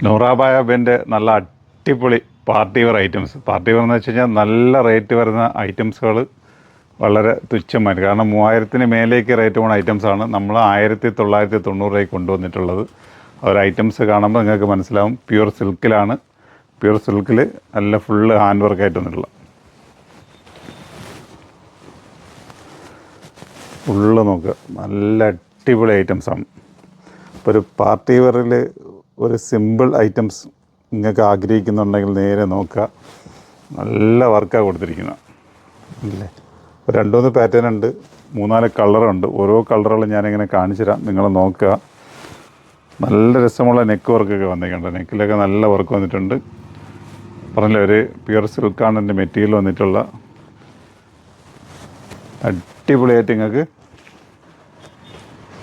നൂറാബായബിൻ്റെ നല്ല അടിപൊളി party wear items. Party wear എന്ന് വെച്ച് കഴിഞ്ഞാൽ നല്ല റേറ്റ് വരുന്ന ഐറ്റംസുകൾ വളരെ തുച്ഛമായി, കാരണം 3000-ന് മേലേക്ക് റേറ്റ് പോകുന്ന ഐറ്റംസാണ് നമ്മൾ 1990 രൂപയ്ക്ക് കൊണ്ടുവന്നിട്ടുള്ളത്. ഒരു ഐറ്റംസ് കാണുമ്പോൾ നിങ്ങൾക്ക് മനസ്സിലാവും പ്യുവർ സിൽക്കിലാണ്. പ്യുവർ സിൽക്കിൽ നല്ല ഫുള്ള് ഹാൻഡ് വർക്കായിട്ട് വന്നിട്ടുള്ള ഫുള്ള് നോക്കുക, നല്ല അടിപൊളി ഐറ്റംസാണ്. ഇപ്പോൾ ഒരു പാർട്ടി വെയറിൽ ഒരു സിമ്പിൾ ഐറ്റംസ് നിങ്ങൾക്ക് ആഗ്രഹിക്കുന്നുണ്ടെങ്കിൽ നേരെ നോക്കുക, നല്ല വർക്കാണ് കൊടുത്തിരിക്കുന്നത് അല്ലേ. ഒരു 2-3 പാറ്റേൺ ഉണ്ട്, 3-4 കളറുണ്ട്. ഓരോ കളറുകളും ഞാനിങ്ങനെ കാണിച്ചു തരാം, നിങ്ങൾ നോക്കുക. നല്ല രസമുള്ള നെക്ക് വർക്കൊക്കെ വന്നിട്ടുണ്ട്, നെക്കിലൊക്കെ നല്ല വർക്ക് വന്നിട്ടുണ്ട്. പറഞ്ഞില്ല, ഒരു പ്യുവർ സിൽക്കാണ് എൻ്റെ മെറ്റീരിയൽ വന്നിട്ടുള്ള അടിപൊളിയായിട്ട് നിങ്ങൾക്ക്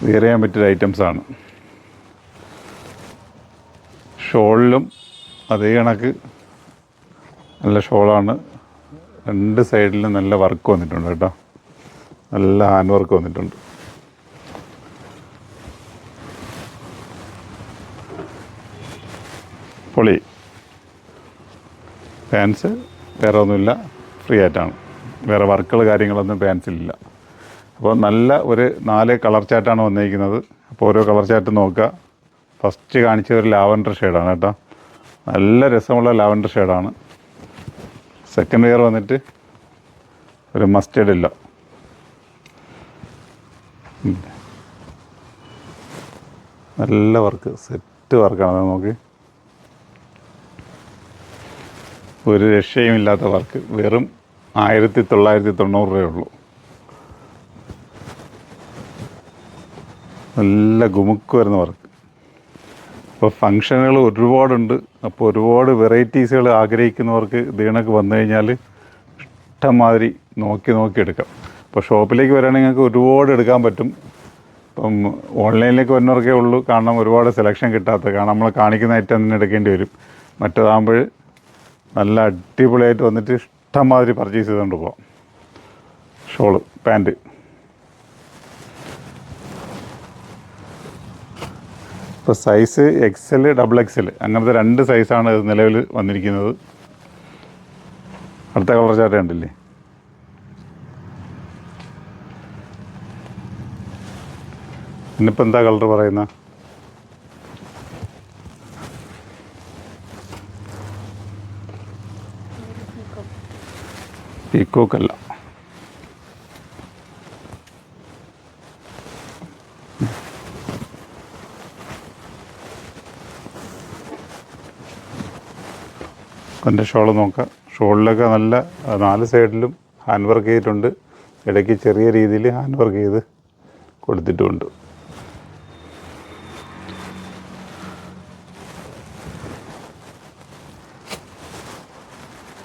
വെയർ ചെയ്യാൻ പറ്റിയ ഐറ്റംസാണ്. ഷോളിലും അതേ കണക്ക് നല്ല ഷോളാണ്. 2 സൈഡിലും നല്ല വർക്ക് വന്നിട്ടുണ്ട് കേട്ടോ, നല്ല ഹാൻഡ് വർക്ക് വന്നിട്ടുണ്ട്. പൊളി. പാൻസ് വേറെ ഒന്നുമില്ല, ഫ്രീ ആയിട്ടാണ്, വേറെ വർക്കുകൾ കാര്യങ്ങളൊന്നും പാൻസിലില്ല. അപ്പോൾ നല്ല ഒരു 4 കളർ ചാർട്ടാണ് വന്നിരിക്കുന്നത്. അപ്പോൾ ഓരോ കളർ ചാർട്ട് നോക്കുക. ഫസ്റ്റ് കാണിച്ചത് ഒരു ലാവൻഡർ ഷെയ്ഡാണ് കേട്ടോ, നല്ല രസമുള്ള ലാവൻഡർ ഷെയ്ഡാണ്. സെക്കൻഡ് വെയർ വന്നിട്ട് ഒരു മസ്റ്റേർഡ് ഇല്ല, നല്ല വർക്ക്, സെറ്റ് വർക്കാണ്. നോക്കി, ഒരു രക്ഷയും ഇല്ലാത്ത വർക്ക്. വെറും 1990 രൂപയുള്ളൂ. നല്ല ഗുമുക്ക് വരുന്ന വർക്ക്. അപ്പോൾ ഫങ്ഷനുകൾ ഒരുപാടുണ്ട്. അപ്പോൾ ഒരുപാട് വെറൈറ്റീസുകൾ ആഗ്രഹിക്കുന്നവർക്ക് ഇതിനൊക്കെ വന്നു കഴിഞ്ഞാൽ ഇഷ്ടംമാതിരി നോക്കി എടുക്കാം. അപ്പോൾ ഷോപ്പിലേക്ക് വരികയാണെങ്കിൽ നിങ്ങൾക്ക് ഒരുപാട് എടുക്കാൻ പറ്റും. ഇപ്പം ഓൺലൈനിലേക്ക് വരുന്നവർക്കേ ഉള്ളൂ കാരണം ഒരുപാട് സെലക്ഷൻ കിട്ടാത്ത, കാരണം നമ്മൾ കാണിക്കുന്ന ഐറ്റം തന്നെ എടുക്കേണ്ടി വരും. മറ്റേതാകുമ്പോൾ നല്ല അടിപൊളിയായിട്ട് വന്നിട്ട് ഇഷ്ടംമാതിരി പർച്ചേസ് ചെയ്തുകൊണ്ട് പോകാം. Shawl, pant. ഇപ്പോൾ സൈസ് XL, XXL അങ്ങനത്തെ 2 സൈസാണ് നിലവിൽ വന്നിരിക്കുന്നത്. അടുത്ത കളർ ചാർട്ട് കണ്ടില്ലേ, ഇന്നിപ്പോൾ എന്താ കളർ പറയുന്ന? പീക്കോക്കല്ല, എൻ്റെ ഷോള് നോക്കാം. ഷോളിലൊക്കെ നല്ല 4 സൈഡിലും ഹാൻഡ് വർക്ക് ചെയ്തിട്ടുണ്ട്. ഇടയ്ക്ക് ചെറിയ രീതിയിൽ ഹാൻഡ് വർക്ക് ചെയ്ത് കൊടുത്തിട്ടുമുണ്ട്.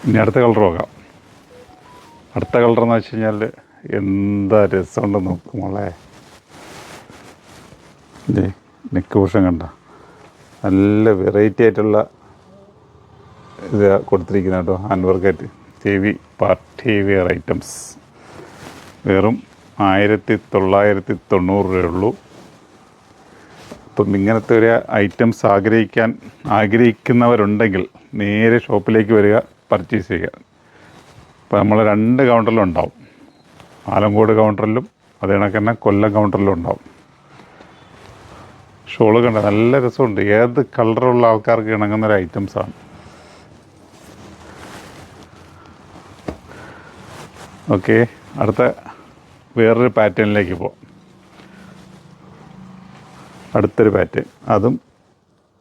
ഇനി അടുത്ത കളർ നോക്കാം. അടുത്ത കളർ എന്ന് വെച്ച് കഴിഞ്ഞാൽ എന്താ രസമുണ്ടെന്ന് നോക്കും മോളെ. നെക്ക് പോർഷൻ കണ്ട, നല്ല വെറൈറ്റി ആയിട്ടുള്ള ഇത് കൊടുത്തിരിക്കുന്ന കേട്ടോ, ഹാൻഡ് വർക്കായിട്ട്. Heavy party wear items. വെറും 1990 രൂപയുള്ളൂ. അപ്പം ഇങ്ങനത്തെ ഒരു ഐറ്റംസ് ആഗ്രഹിക്കുന്നവരുണ്ടെങ്കിൽ നേരെ ഷോപ്പിലേക്ക് വരിക, പർച്ചേസ് ചെയ്യുക. ഇപ്പോൾ നമ്മൾ 2 കൗണ്ടറിലും ഉണ്ടാവും. ആലങ്കോട് കൗണ്ടറിലും അതേ കണക്ക് തന്നെ കൊല്ലം കൗണ്ടറിലും ഉണ്ടാവും. ഷോള് കണ്ട നല്ല രസമുണ്ട്. ഏത് കളറുള്ള ആൾക്കാർക്ക് ഇണങ്ങുന്നൊരു ഐറ്റംസാണ്. ഓക്കെ, അടുത്ത വേറൊരു പാറ്റേണിലേക്ക് പോകാം. അടുത്തൊരു പാറ്റേൺ, അതും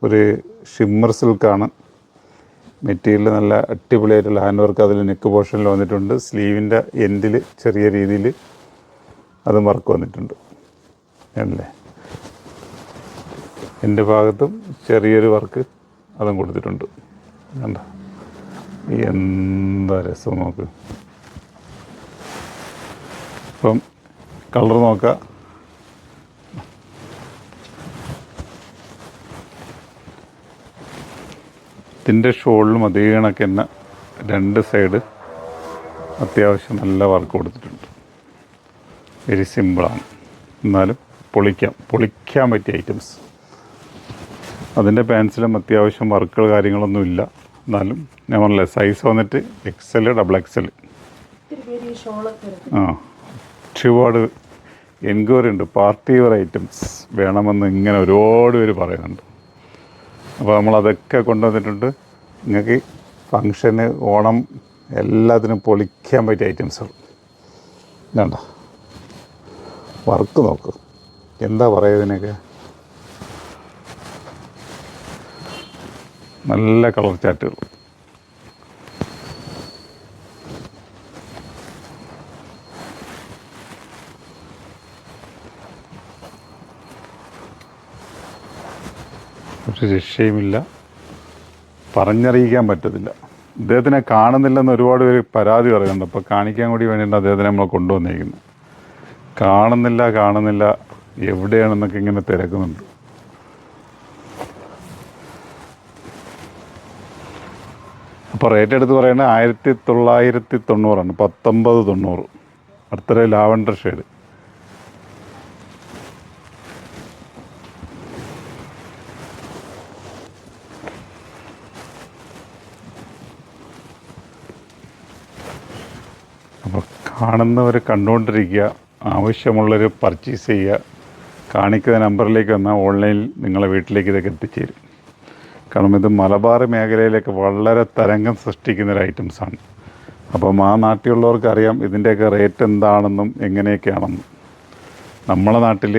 ഒരു ഷിമ്മർ സിൽക്കാണ്. മെറ്റീരിയൽ നല്ല അടിപൊളിയായിട്ടുള്ള ഹാൻഡ് വർക്ക് അതിൽ നെക്ക് പോർഷനിൽ വന്നിട്ടുണ്ട്. സ്ലീവിൻ്റെ എൻഡിൽ ചെറിയ രീതിയിൽ അതും വർക്ക് വന്നിട്ടുണ്ട് അല്ലേ. എൻ്റെ ഭാഗത്തും ചെറിയൊരു വർക്ക് അതും കൊടുത്തിട്ടുണ്ട്. കണ്ട എന്താ രസം നോക്ക്. ഇപ്പം കളർ നോക്കുക. ഇതിൻ്റെ ഷോളിലും അതേ കണക്ക് തന്നെ 2 സൈഡ് അത്യാവശ്യം നല്ല വർക്ക് കൊടുത്തിട്ടുണ്ട്. വെരി സിമ്പിളാണ്, എന്നാലും പൊളിക്കാൻ പറ്റിയ ഐറ്റംസ്. അതിൻ്റെ പാൻസിലും അത്യാവശ്യം വർക്കുകൾ കാര്യങ്ങളൊന്നും ഇല്ല. എന്നാലും ഞാൻ പറഞ്ഞില്ലേ, സൈസ് വന്നിട്ട് XL, XXL. ആ, ഒരുപാട് എൻക്വയറി ഉണ്ട്. പാർട്ടി വെയർ ഐറ്റംസ് വേണമെന്ന് ഇങ്ങനെ ഒരുപാട് പേര് പറയുന്നുണ്ട്. അപ്പോൾ നമ്മളതൊക്കെ കൊണ്ടുവന്നിട്ടുണ്ട്. നിങ്ങൾക്ക് ഫങ്ഷന്, ഓണം എല്ലാത്തിനും പൊളിക്കാൻ പറ്റിയ ഐറ്റംസുകൾ. വേണ്ട, വർക്ക് നോക്ക്, എന്താ പറയുക ഇതിനൊക്കെ. നല്ല കളർ ചാറ്റുകൾ. ഒരു രക്ഷയുമില്ല, പറഞ്ഞറിയിക്കാൻ പറ്റത്തില്ല. ഇദ്ദേഹത്തിനെ കാണുന്നില്ലെന്ന് ഒരുപാട് പേര് പരാതി പറയുന്നുണ്ട്. അപ്പോൾ കാണിക്കാൻ കൂടി വേണ്ടിയിട്ട് അദ്ദേഹത്തിനെ നമ്മൾ കൊണ്ടുവന്നിരിക്കുന്നത്. കാണുന്നില്ല എവിടെയാണെന്നൊക്കെ ഇങ്ങനെ തിരക്കുന്നുണ്ട്. അപ്പോൾ റേറ്റ് എടുത്ത് പറയുന്നത് 1990 1990. അടുത്തൊരു ലാവണ്ടർ ഷെയ്ഡ്. അപ്പോൾ കാണുന്നവർ കണ്ടുകൊണ്ടിരിക്കുക, ആവശ്യമുള്ളവർ പർച്ചേസ് ചെയ്യുക. കാണിക്കുന്ന നമ്പറിലേക്ക് വന്നാൽ ഓൺലൈനിൽ നിങ്ങളെ വീട്ടിലേക്ക് ഇതൊക്കെ എത്തിച്ചേരും. കാരണം ഇത് മലബാർ മേഖലയിലേക്ക് വളരെ തരംഗം സൃഷ്ടിക്കുന്നൊരു ഐറ്റംസാണ്. അപ്പം ആ നാട്ടിലുള്ളവർക്ക് അറിയാം ഇതിൻ്റെയൊക്കെ റേറ്റ് എന്താണെന്നും എങ്ങനെയൊക്കെയാണെന്നും. നമ്മളെ നാട്ടിൽ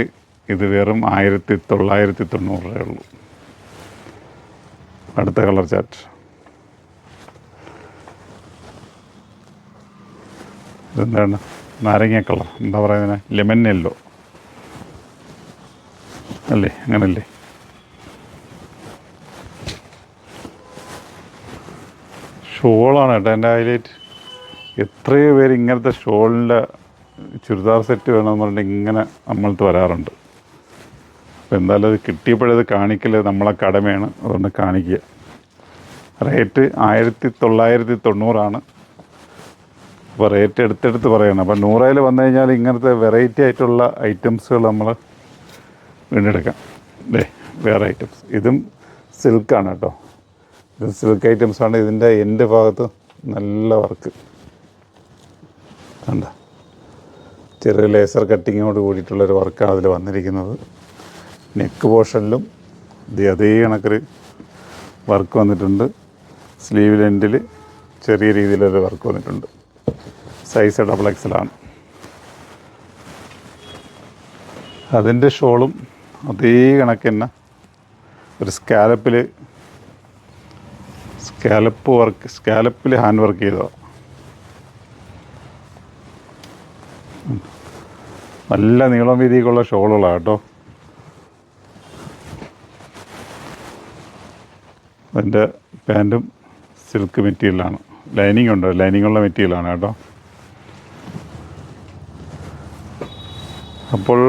ഇത് വെറും 1990 രൂപയേ ഉള്ളൂ. അടുത്ത കളർ ചാറ്റ്. ഇതെന്താണ്? നാരങ്ങ കളർ, എന്താ പറയുന്നത്, ലെമൺ യെല്ലോ അല്ലേ, അങ്ങനല്ലേ? ഷോളാണ് കേട്ടോ എൻ്റെ ഹൈലൈറ്റ്. എത്രയോ പേര് ഇങ്ങനത്തെ ഷോളിൻ്റെ ചുരിദാർ സെറ്റ് വേണമെന്ന് പറഞ്ഞിട്ട് ഇങ്ങനെ നമ്മളടുത്ത് വരാറുണ്ട്. അപ്പോൾ എന്തായാലും അത് കിട്ടിയപ്പോഴത് കാണിക്കൽ നമ്മളെ കടമയാണ്, അതുകൊണ്ട് കാണിക്കുക. റേറ്റ് 1990. അപ്പോൾ റേറ്റ് എടുത്തെടുത്ത് പറയണം. അപ്പോൾ 100 വന്നു കഴിഞ്ഞാൽ ഇങ്ങനത്തെ വെറൈറ്റി ആയിട്ടുള്ള ഐറ്റംസുകൾ നമ്മൾ വീണ്ടെടുക്കാം. അല്ലേ, വേറെ ഐറ്റംസ്. ഇതും സിൽക്കാണ് കേട്ടോ, ഇത് സിൽക്ക് ഐറ്റംസാണ്. ഇതിൻ്റെ എൻ്റെ ഭാഗത്ത് നല്ല വർക്ക് കണ്ട, ചെറിയ ലേസർ കട്ടിങ്ങോട് കൂടിയിട്ടുള്ളൊരു വർക്കാണ് അതിൽ വന്നിരിക്കുന്നത്. നെക്ക് പോർഷനിലും അതേ കണക്കൊരു വർക്ക് വന്നിട്ടുണ്ട്. സ്ലീവ് ലെൻഡിൽ ചെറിയ രീതിയിലൊരു വർക്ക് വന്നിട്ടുണ്ട്. സൈസ് XXL ആണ്. അതിൻ്റെ ഷോളും അതേ കണക്ക് തന്നെ ഒരു സ്കാലപ്പിൽ ഹാൻഡ് വർക്ക് ചെയ്തതാണ്. നല്ല നീളം വീതിയൊക്കെയുള്ള ഷോളുകളാണ് കേട്ടോ. അതിൻ്റെ പാൻറ്റും സിൽക്ക് മെറ്റീരിയലാണ്. ലൈനിങ് ഉണ്ട്, ലൈനിങ്ങുള്ള മെറ്റീരിയലാണ് കേട്ടോ. അപ്പോൾ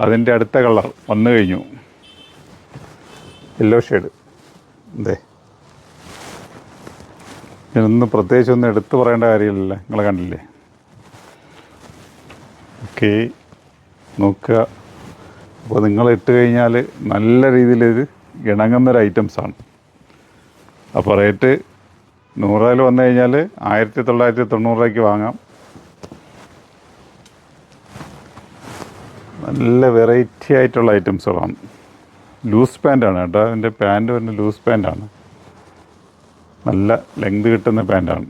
അതിൻ്റെ അടുത്ത കളർ വന്നു കഴിഞ്ഞു, യെല്ലോ ഷെയ്ഡ്. എന്തേ, ഞാനൊന്ന് പ്രത്യേകിച്ചൊന്നും എടുത്തു പറയേണ്ട കാര്യമില്ല, നിങ്ങൾ കണ്ടില്ലേ. ഓക്കെ, നോക്കുക. അപ്പോൾ നിങ്ങൾ ഇട്ട് കഴിഞ്ഞാൽ നല്ല രീതിയിൽ ഇത് ഇണങ്ങുന്നൊരു ഐറ്റംസാണ്. അപ്പോൾ റേറ്റ് 100 വന്നു കഴിഞ്ഞാൽ 1990 രൂപയ്ക്ക് വാങ്ങാം. നല്ല വെറൈറ്റി ആയിട്ടുള്ള ഐറ്റംസുകളാണ്. ലൂസ് പാൻറ്റാണ് കേട്ടോ, അതിൻ്റെ പാൻറ്റ് തന്നെ ലൂസ് പാൻറ്റാണ്. നല്ല ലെങ്ത് കിട്ടുന്ന പാൻറ്റാണ്.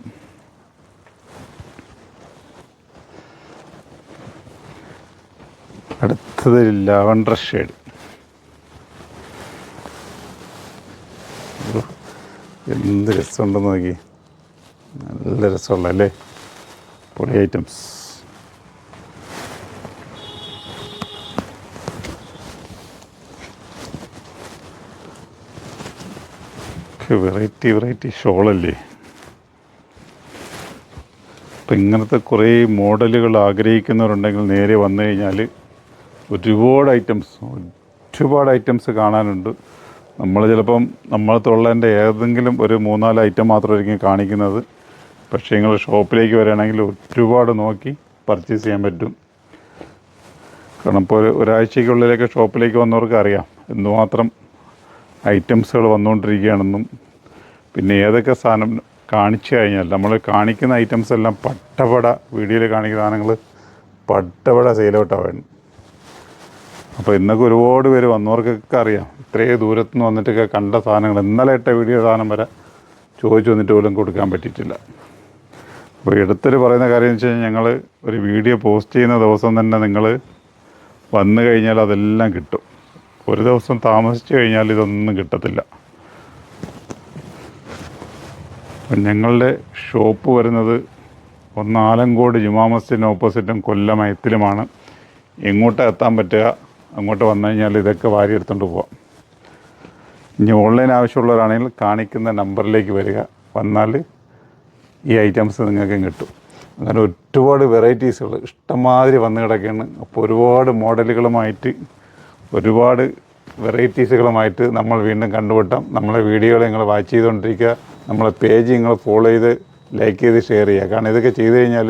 അടുത്തത് ലാവണ്ടർ ഷെയ്ഡ്. എന്ത് രസമുണ്ടെന്ന് നോക്കി, നല്ല രസമുള്ള അല്ലേ, പൊളി ഐറ്റംസ്. വെറൈറ്റി ഷോളല്ലേ. അപ്പം ഇങ്ങനത്തെ കുറേ മോഡലുകൾ ആഗ്രഹിക്കുന്നവരുണ്ടെങ്കിൽ നേരെ വന്നു കഴിഞ്ഞാൽ ഒരുപാട് ഐറ്റംസ് കാണാനുണ്ട്. നമ്മൾ ചിലപ്പം നമ്മളത്തുള്ളതിൻ്റെ ഏതെങ്കിലും ഒരു 3-4 ഐറ്റം മാത്രമായിരിക്കും കാണിക്കുന്നത്. പക്ഷേ നിങ്ങൾ ഷോപ്പിലേക്ക് വരികയാണെങ്കിൽ ഒരുപാട് നോക്കി പർച്ചേസ് ചെയ്യാൻ പറ്റും. കാരണം ഇപ്പോൾ ഒരാഴ്ചയ്ക്കുള്ളിലേക്ക് ഷോപ്പിലേക്ക് വന്നവർക്ക് അറിയാം എന്തുമാത്രം ഐറ്റംസുകൾ വന്നുകൊണ്ടിരിക്കുകയാണെന്നും പിന്നെ ഏതൊക്കെ സാധനം കാണിച്ചു കഴിഞ്ഞാൽ നമ്മൾ കാണിക്കുന്ന ഐറ്റംസ് എല്ലാം പട്ടപട വീഡിയോയിൽ കാണിക്കുന്ന സാധനങ്ങൾ പട്ടപട സെയിലോട്ടാണ്. അപ്പോൾ ഇന്നൊക്കെ ഒരുപാട് പേര് വന്നവർക്കൊക്കെ അറിയാം, ഇത്രയും ദൂരത്തുനിന്ന് വന്നിട്ടൊക്കെ കണ്ട സാധനങ്ങൾ ഇന്നലെ ഇട്ട വീഡിയോ സാധനം വരെ ചോദിച്ചു വന്നിട്ട് പോലും കൊടുക്കാൻ പറ്റിയിട്ടില്ല. അപ്പോൾ എടുത്തിട്ട് പറയുന്ന കാര്യം എന്ന് വെച്ച് കഴിഞ്ഞാൽ ഞങ്ങൾ ഒരു വീഡിയോ പോസ്റ്റ് ചെയ്യുന്ന ദിവസം തന്നെ നിങ്ങൾ വന്നു കഴിഞ്ഞാൽ അതെല്ലാം കിട്ടും. ഒരു ദിവസം താമസിച്ച് കഴിഞ്ഞാൽ ഇതൊന്നും കിട്ടത്തില്ല. അപ്പം ഞങ്ങളുടെ ഷോപ്പ് വരുന്നത് ഒന്ന് ആലങ്കോട് ജുമാ മസ്ജിദിന് ഓപ്പോസിറ്റും കൊല്ലം മയത്തിലുമാണ്. എങ്ങോട്ടാണ് എത്താൻ പറ്റുക, അങ്ങോട്ട് വന്നു കഴിഞ്ഞാൽ ഇതൊക്കെ വാരി എടുത്തുകൊണ്ട് പോവാം. ഇനി ഓൺലൈൻ ആവശ്യമുള്ളവരാണെങ്കിൽ കാണിക്കുന്ന നമ്പറിലേക്ക് വരിക, വന്നാൽ ഈ ഐറ്റംസ് നിങ്ങൾക്ക് കിട്ടും. അങ്ങനെ ഒരുപാട് വെറൈറ്റീസുകൾ ഇഷ്ടംമാതിരി വന്ന് കിടക്കുകയാണ്. അപ്പോൾ ഒരുപാട് മോഡലുകളുമായിട്ട് ഒരുപാട് വെറൈറ്റീസുകളുമായിട്ട് നമ്മൾ വീണ്ടും കണ്ടുമുട്ടാം. നമ്മളെ വീഡിയോകൾ നിങ്ങൾ വാച്ച് ചെയ്തുകൊണ്ടിരിക്കുക, നമ്മളെ പേജ് നിങ്ങൾ ഫോളോ ചെയ്ത് ലൈക്ക് ചെയ്ത് ഷെയർ ചെയ്യുക. കാരണം ഇതൊക്കെ ചെയ്ത് കഴിഞ്ഞാൽ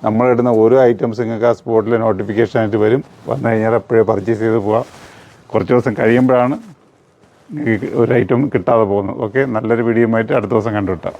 നമ്മളിടുന്ന ഓരോ ഐറ്റംസ് നിങ്ങൾക്ക് ആ സ്പോട്ടിൽ നോട്ടിഫിക്കേഷനായിട്ട് വരും. വന്നു കഴിഞ്ഞാൽ എപ്പോഴേ പർച്ചേസ് ചെയ്ത് പോവാം. കുറച്ച് ദിവസം കഴിയുമ്പോഴാണ് ഒരു ഐറ്റം കിട്ടാതെ പോകുന്നത്. ഓക്കെ, നല്ലൊരു വീഡിയോ ആയിട്ട് അടുത്ത ദിവസം കണ്ടുമുട്ടാം.